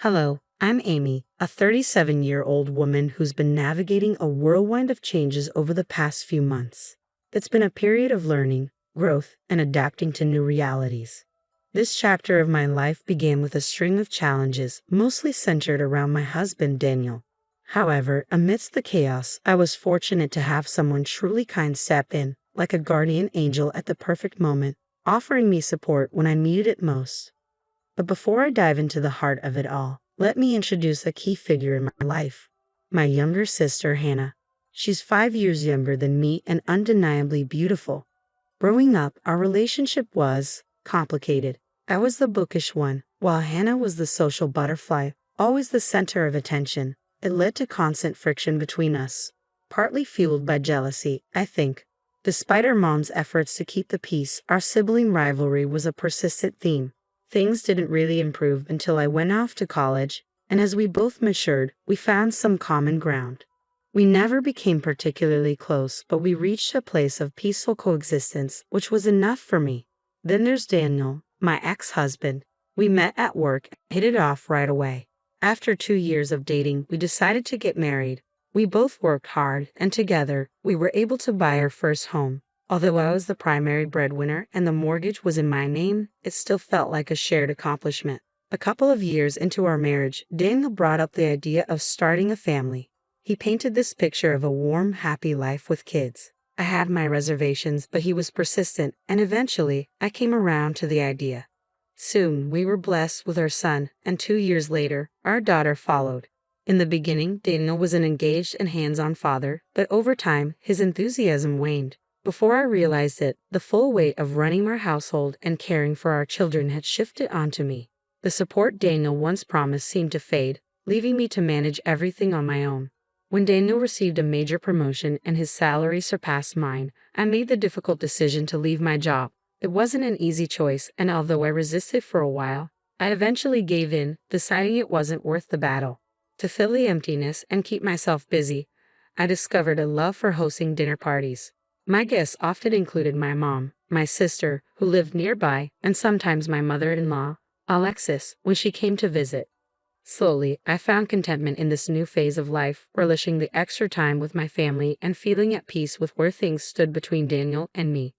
Hello, I'm Amy, a 37-year-old woman who's been navigating a whirlwind of changes over the past few months. It's been a period of learning, growth, and adapting to new realities. This chapter of my life began with a string of challenges, mostly centered around my husband, Daniel. However, amidst the chaos, I was fortunate to have someone truly kind step in, like a guardian angel at the perfect moment, offering me support when I needed it most. But before I dive into the heart of it all, let me introduce a key figure in my life, my younger sister, Hannah. She's 5 years younger than me and undeniably beautiful. Growing up, our relationship was complicated. I was the bookish one, while Hannah was the social butterfly, always the center of attention. It led to constant friction between us, partly fueled by jealousy, I think. Despite our mom's efforts to keep the peace, our sibling rivalry was a persistent theme. Things didn't really improve until I went off to college, and as we both matured, we found some common ground. We never became particularly close, but we reached a place of peaceful coexistence, which was enough for me. Then there's Daniel, my ex-husband. We met at work and hit it off right away. After 2 years of dating, we decided to get married. We both worked hard, and together, we were able to buy our first home. Although I was the primary breadwinner and the mortgage was in my name, it still felt like a shared accomplishment. A couple of years into our marriage, Daniel brought up the idea of starting a family. He painted this picture of a warm, happy life with kids. I had my reservations, but he was persistent, and eventually, I came around to the idea. Soon, we were blessed with our son, and 2 years later, our daughter followed. In the beginning, Daniel was an engaged and hands-on father, but over time, his enthusiasm waned. Before I realized it, the full weight of running our household and caring for our children had shifted onto me. The support Daniel once promised seemed to fade, leaving me to manage everything on my own. When Daniel received a major promotion and his salary surpassed mine, I made the difficult decision to leave my job. It wasn't an easy choice, and although I resisted for a while, I eventually gave in, deciding it wasn't worth the battle. To fill the emptiness and keep myself busy, I discovered a love for hosting dinner parties. My guests often included my mom, my sister, who lived nearby, and sometimes my mother-in-law, Alexis, when she came to visit. Slowly, I found contentment in this new phase of life, relishing the extra time with my family and feeling at peace with where things stood between Daniel and me.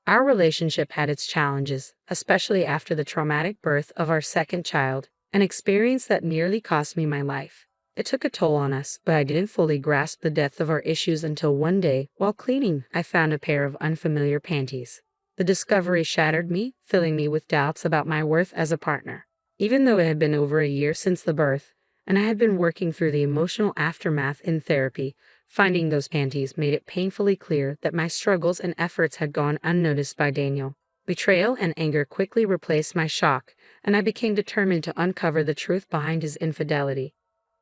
Our relationship had its challenges, especially after the traumatic birth of our second child, an experience that nearly cost me my life. It took a toll on us, but I didn't fully grasp the depth of our issues until one day, while cleaning, I found a pair of unfamiliar panties. The discovery shattered me, filling me with doubts about my worth as a partner. Even though it had been over a year since the birth, and I had been working through the emotional aftermath in therapy, finding those panties made it painfully clear that my struggles and efforts had gone unnoticed by Daniel. Betrayal and anger quickly replaced my shock, and I became determined to uncover the truth behind his infidelity.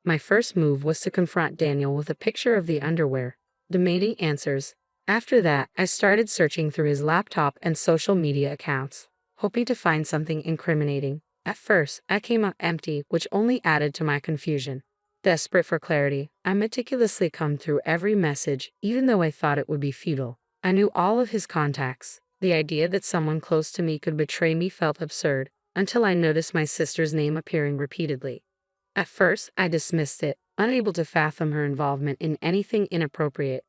My first move was to confront Daniel with a picture of the underwear, demanding answers. After that, I started searching through his laptop and social media accounts, hoping to find something incriminating. At first, I came up empty, which only added to my confusion. Desperate for clarity, I meticulously combed through every message, even though I thought it would be futile. I knew all of his contacts. The idea that someone close to me could betray me felt absurd, until I noticed my sister's name appearing repeatedly. At first, I dismissed it, unable to fathom her involvement in anything inappropriate.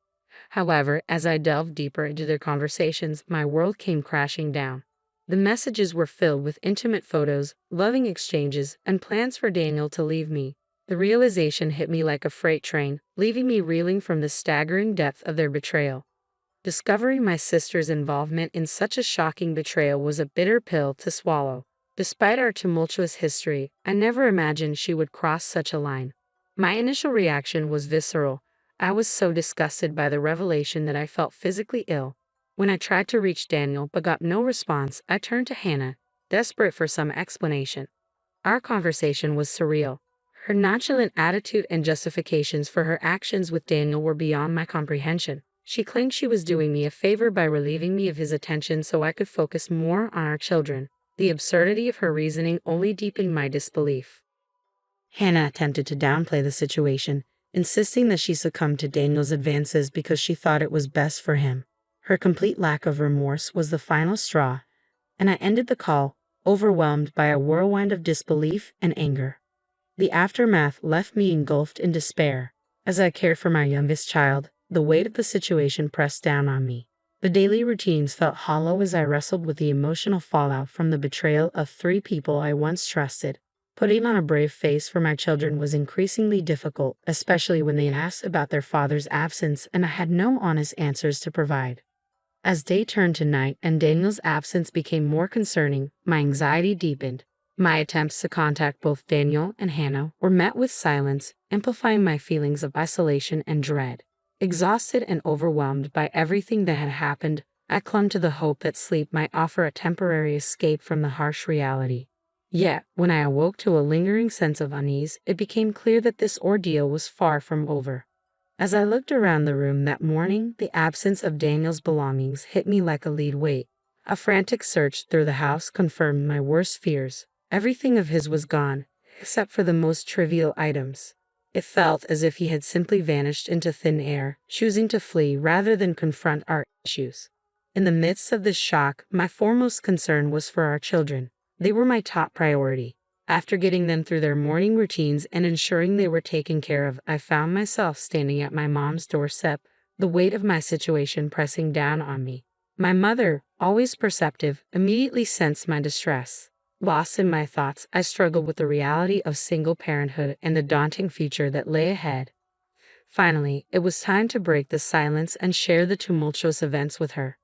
However, as I delved deeper into their conversations, my world came crashing down. The messages were filled with intimate photos, loving exchanges, and plans for Daniel to leave me. The realization hit me like a freight train, leaving me reeling from the staggering depth of their betrayal. Discovering my sister's involvement in such a shocking betrayal was a bitter pill to swallow. Despite our tumultuous history, I never imagined she would cross such a line. My initial reaction was visceral. I was so disgusted by the revelation that I felt physically ill. When I tried to reach Daniel but got no response, I turned to Hannah, desperate for some explanation. Our conversation was surreal. Her nonchalant attitude and justifications for her actions with Daniel were beyond my comprehension. She claimed she was doing me a favor by relieving me of his attention so I could focus more on our children. The absurdity of her reasoning only deepened my disbelief. Hannah attempted to downplay the situation, insisting that she succumbed to Daniel's advances because she thought it was best for him. Her complete lack of remorse was the final straw, and I ended the call, overwhelmed by a whirlwind of disbelief and anger. The aftermath left me engulfed in despair. As I cared for my youngest child, the weight of the situation pressed down on me. The daily routines felt hollow as I wrestled with the emotional fallout from the betrayal of three people I once trusted. Putting on a brave face for my children was increasingly difficult, especially when they asked about their father's absence and I had no honest answers to provide. As day turned to night and Daniel's absence became more concerning, my anxiety deepened. My attempts to contact both Daniel and Hannah were met with silence, amplifying my feelings of isolation and dread. Exhausted and overwhelmed by everything that had happened, I clung to the hope that sleep might offer a temporary escape from the harsh reality. Yet, when I awoke to a lingering sense of unease, it became clear that this ordeal was far from over. As I looked around the room that morning, the absence of Daniel's belongings hit me like a lead weight. A frantic search through the house confirmed my worst fears. Everything of his was gone, except for the most trivial items. It felt as if he had simply vanished into thin air, choosing to flee rather than confront our issues. In the midst of this shock, my foremost concern was for our children. They were my top priority. After getting them through their morning routines and ensuring they were taken care of, I found myself standing at my mom's doorstep, the weight of my situation pressing down on me. My mother, always perceptive, immediately sensed my distress. Lost in my thoughts, I struggled with the reality of single parenthood and the daunting future that lay ahead. Finally, it was time to break the silence and share the tumultuous events with her.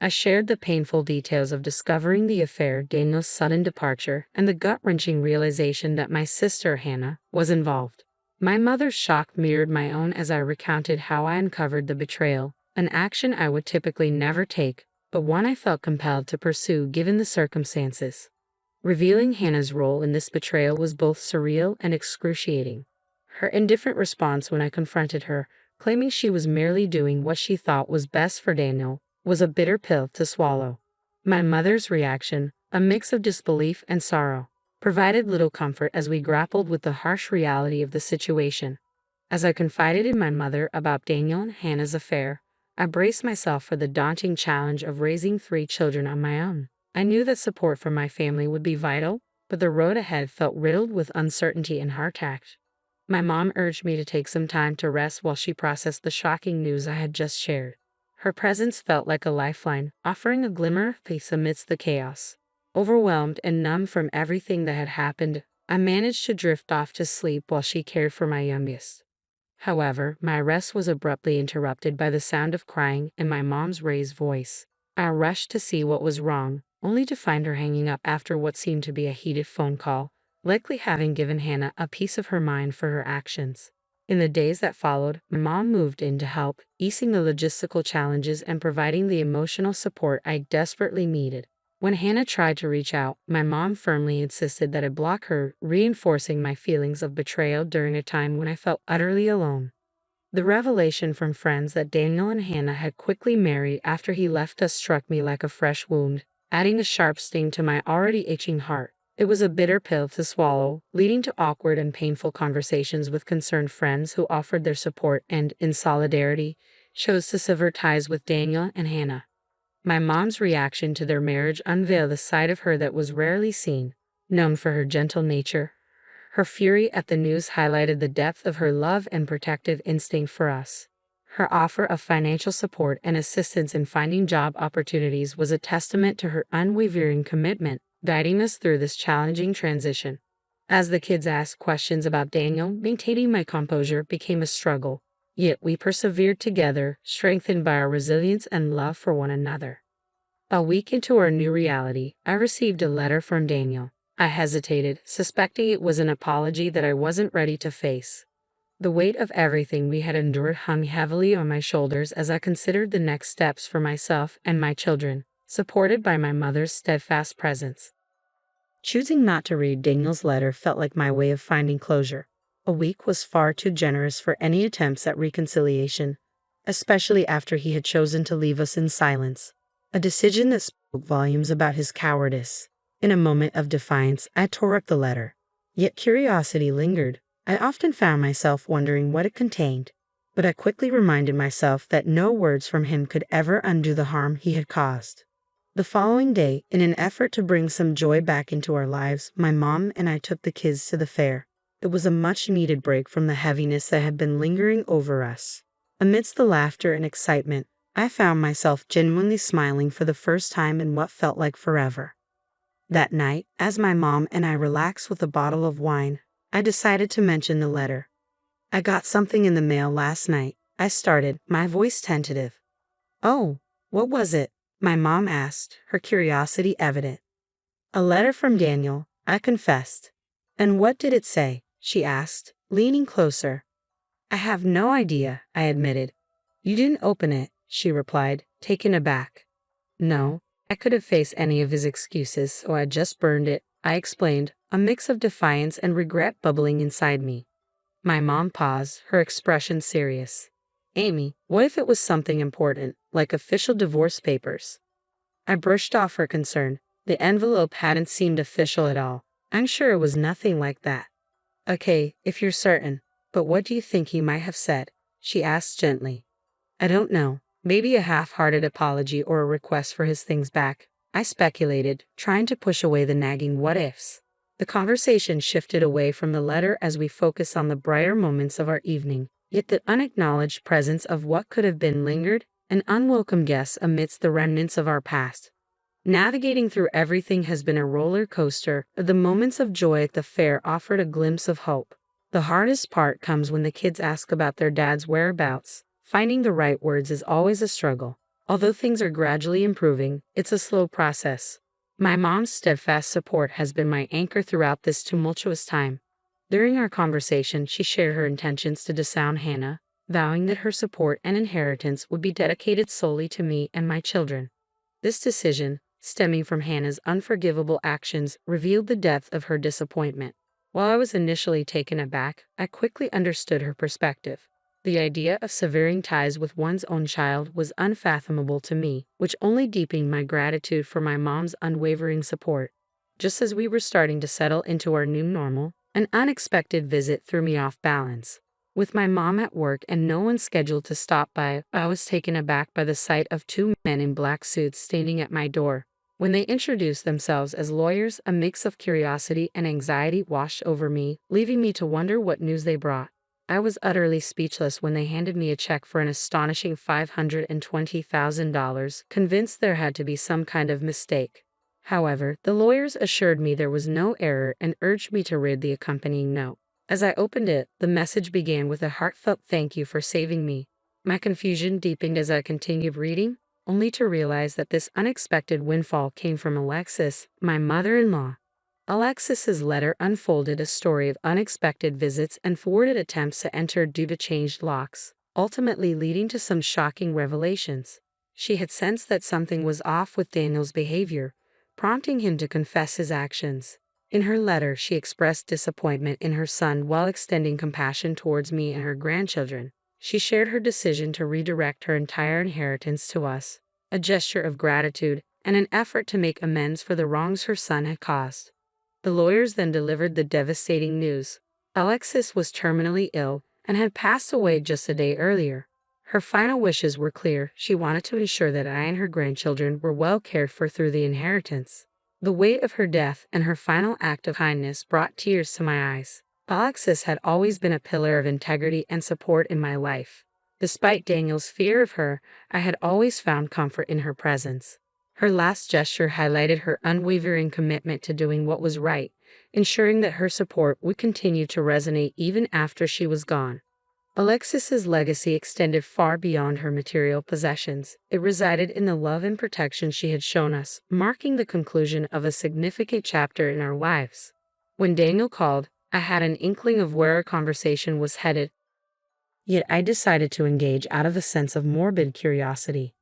I shared the painful details of discovering the affair, Daniel's sudden departure, and the gut-wrenching realization that my sister, Hannah, was involved. My mother's shock mirrored my own as I recounted how I uncovered the betrayal, an action I would typically never take, but one I felt compelled to pursue given the circumstances. Revealing Hannah's role in this betrayal was both surreal and excruciating. Her indifferent response when I confronted her, claiming she was merely doing what she thought was best for Daniel, was a bitter pill to swallow. My mother's reaction, a mix of disbelief and sorrow, provided little comfort as we grappled with the harsh reality of the situation. As I confided in my mother about Daniel and Hannah's affair, I braced myself for the daunting challenge of raising three children on my own. I knew that support from my family would be vital, but the road ahead felt riddled with uncertainty and hardtack. My mom urged me to take some time to rest while she processed the shocking news I had just shared. Her presence felt like a lifeline, offering a glimmer of peace amidst the chaos. Overwhelmed and numb from everything that had happened, I managed to drift off to sleep while she cared for my youngest. However, my rest was abruptly interrupted by the sound of crying and my mom's raised voice. I rushed to see what was wrong, only to find her hanging up after what seemed to be a heated phone call, likely having given Hannah a piece of her mind for her actions. In the days that followed, my mom moved in to help, easing the logistical challenges and providing the emotional support I desperately needed. When Hannah tried to reach out, my mom firmly insisted that I block her, reinforcing my feelings of betrayal during a time when I felt utterly alone. The revelation from friends that Daniel and Hannah had quickly married after he left us struck me like a fresh wound, adding a sharp sting to my already itching heart. It was a bitter pill to swallow, leading to awkward and painful conversations with concerned friends who offered their support and, in solidarity, chose to sever ties with Daniel and Hannah. My mom's reaction to their marriage unveiled a side of her that was rarely seen, known for her gentle nature. Her fury at the news highlighted the depth of her love and protective instinct for us. Her offer of financial support and assistance in finding job opportunities was a testament to her unwavering commitment, guiding us through this challenging transition. As the kids asked questions about Daniel, maintaining my composure became a struggle. Yet we persevered together, strengthened by our resilience and love for one another. A week into our new reality, I received a letter from Daniel. I hesitated, suspecting it was an apology that I wasn't ready to face. The weight of everything we had endured hung heavily on my shoulders as I considered the next steps for myself and my children, supported by my mother's steadfast presence. Choosing not to read Daniel's letter felt like my way of finding closure. A week was far too generous for any attempts at reconciliation, especially after he had chosen to leave us in silence, a decision that spoke volumes about his cowardice. In a moment of defiance, I tore up the letter. Yet curiosity lingered. I often found myself wondering what it contained, but I quickly reminded myself that no words from him could ever undo the harm he had caused. The following day, in an effort to bring some joy back into our lives, my mom and I took the kids to the fair. It was a much-needed break from the heaviness that had been lingering over us. Amidst the laughter and excitement, I found myself genuinely smiling for the first time in what felt like forever. That night, as my mom and I relaxed with a bottle of wine, I decided to mention the letter. "I got something in the mail last night," I started, my voice tentative. "Oh, what was it?" my mom asked, her curiosity evident. "A letter from Daniel," I confessed. "And what did it say?" she asked, leaning closer. "I have no idea," I admitted. "You didn't open it," she replied, taken aback. "No, I could have faced any of his excuses, so I just burned it," I explained, a mix of defiance and regret bubbling inside me. My mom paused, her expression serious. "Amy, what if it was something important, like official divorce papers?" I brushed off her concern. The envelope hadn't seemed official at all. "I'm sure it was nothing like that." "Okay, if you're certain. But what do you think he might have said?" she asked gently. "I don't know. Maybe a half-hearted apology or a request for his things back," I speculated, trying to push away the nagging what-ifs. The conversation shifted away from the letter as we focused on the brighter moments of our evening, yet the unacknowledged presence of what could have been lingered, an unwelcome guest amidst the remnants of our past. Navigating through everything has been a roller coaster, but the moments of joy at the fair offered a glimpse of hope. The hardest part comes when the kids ask about their dad's whereabouts. Finding the right words is always a struggle. Although things are gradually improving, it's a slow process. My mom's steadfast support has been my anchor throughout this tumultuous time. During our conversation, she shared her intentions to disown Hannah, vowing that her support and inheritance would be dedicated solely to me and my children. This decision, stemming from Hannah's unforgivable actions, revealed the depth of her disappointment. While I was initially taken aback, I quickly understood her perspective. The idea of severing ties with one's own child was unfathomable to me, which only deepened my gratitude for my mom's unwavering support. Just as we were starting to settle into our new normal, an unexpected visit threw me off balance. With my mom at work and no one scheduled to stop by, I was taken aback by the sight of two men in black suits standing at my door. When they introduced themselves as lawyers, a mix of curiosity and anxiety washed over me, leaving me to wonder what news they brought. I was utterly speechless when they handed me a check for an astonishing $520,000, convinced there had to be some kind of mistake. However, the lawyers assured me there was no error and urged me to read the accompanying note. As I opened it, the message began with a heartfelt "Thank you for saving me." My confusion deepened as I continued reading, only to realize that this unexpected windfall came from Alexis, my mother-in-law. Alexis's letter unfolded a story of unexpected visits and thwarted attempts to enter due to changed locks, ultimately leading to some shocking revelations. She had sensed that something was off with Daniel's behavior, prompting him to confess his actions. In her letter, she expressed disappointment in her son while extending compassion towards me and her grandchildren. She shared her decision to redirect her entire inheritance to us, a gesture of gratitude and an effort to make amends for the wrongs her son had caused. The lawyers then delivered the devastating news. Alexis was terminally ill and had passed away just a day earlier. Her final wishes were clear. She wanted to ensure that I and her grandchildren were well cared for through the inheritance. The weight of her death and her final act of kindness brought tears to my eyes. Alexis had always been a pillar of integrity and support in my life. Despite Daniel's fear of her, I had always found comfort in her presence. Her last gesture highlighted her unwavering commitment to doing what was right, ensuring that her support would continue to resonate even after she was gone. Alexis's legacy extended far beyond her material possessions. It resided in the love and protection she had shown us, marking the conclusion of a significant chapter in our lives. When Daniel called, I had an inkling of where our conversation was headed, yet I decided to engage out of a sense of morbid curiosity.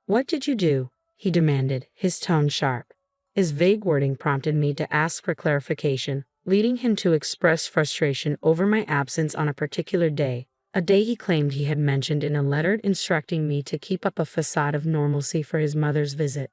"What did you do?" he demanded, his tone sharp. His vague wording prompted me to ask for clarification, leading him to express frustration over my absence on a particular day, a day he claimed he had mentioned in a letter instructing me to keep up a facade of normalcy for his mother's visit.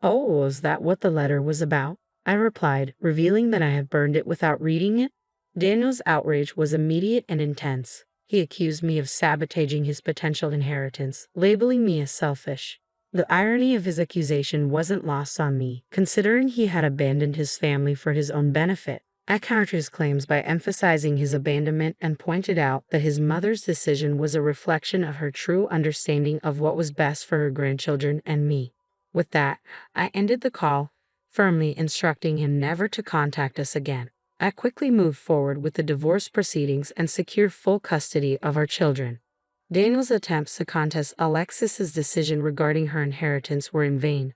"Oh, is that what the letter was about?" I replied, revealing that I had burned it without reading it. Daniel's outrage was immediate and intense. He accused me of sabotaging his potential inheritance, labeling me as selfish. The irony of his accusation wasn't lost on me, considering he had abandoned his family for his own benefit. I countered his claims by emphasizing his abandonment and pointed out that his mother's decision was a reflection of her true understanding of what was best for her grandchildren and me. With that, I ended the call, firmly instructing him never to contact us again. I quickly moved forward with the divorce proceedings and secured full custody of our children. Daniel's attempts to contest Alexis's decision regarding her inheritance were in vain.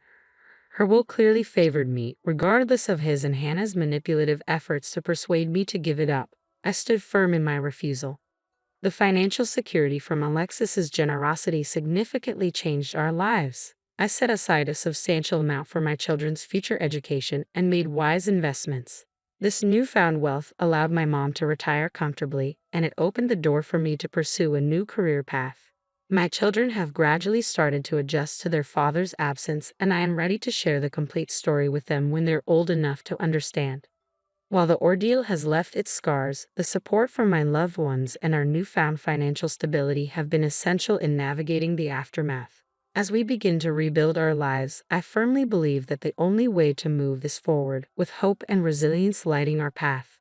Her will clearly favored me, regardless of his and Hannah's manipulative efforts to persuade me to give it up. I stood firm in my refusal. The financial security from Alexis's generosity significantly changed our lives. I set aside a substantial amount for my children's future education and made wise investments. This newfound wealth allowed my mom to retire comfortably, and it opened the door for me to pursue a new career path. My children have gradually started to adjust to their father's absence, and I am ready to share the complete story with them when they're old enough to understand. While the ordeal has left its scars, the support from my loved ones and our newfound financial stability have been essential in navigating the aftermath. As we begin to rebuild our lives, I firmly believe that the only way to move is forward, with hope and resilience lighting our path.